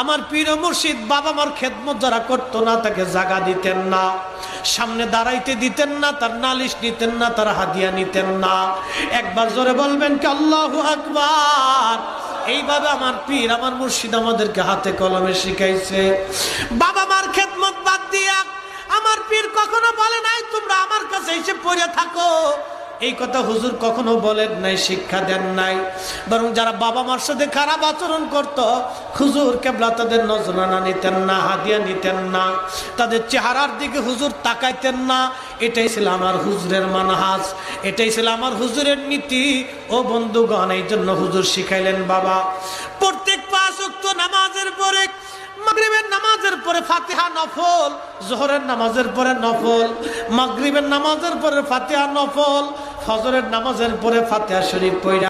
আমার পীর মুর্শিদ বাবা মার খেদমত যারা করতো না তাকে জায়গা দিতেন না, সামনে দাঁড়াইতে দিতেন না, তার নালিশ নিতেন না, তার হাদিয়া নিতেন না। একবার জোরে বলবেন কি আল্লাহু আকবার। এইভাবে আমার পীর আমার মুর্শিদ আমাদেরকে হাতে কলমে শিখাইছে। বাবা মার খেদমত বাদ দিয়া আমার পীর কখনো বলে নাই তোমরা আমার কাছে এসে পড়ে থাকো, এই কথা হুজুর কখনো বলেন নাই, শিক্ষা দেন নাই। বরং যারা বাবা মার সাথে খারাপ আচরণ করত হুজুর কেবলা তাদের নজরানা নিতেন না, হাদিয়া নিতেন না, তাদের চেহারার দিকে হুজুর তাকাইতেন না। এটাই ছিল আমার হুজুরের মানহাজ, এটাই ছিল আমার হুজুরের নীতি। ও বন্ধুগণ, এই জন্য হুজুর শিখাইলেন বাবা প্রত্যেক 5 ওয়াক্ত নামাজের পরে, মাগরিবের নামাজের পরে ফাতিহা নফল, যোহরের নামাজের পরে নফল, মাগরিবের নামাজের পরে ফাতিহা নফল, ফজরের নামাজের পরে ফাতিহা শরীফ পড়া।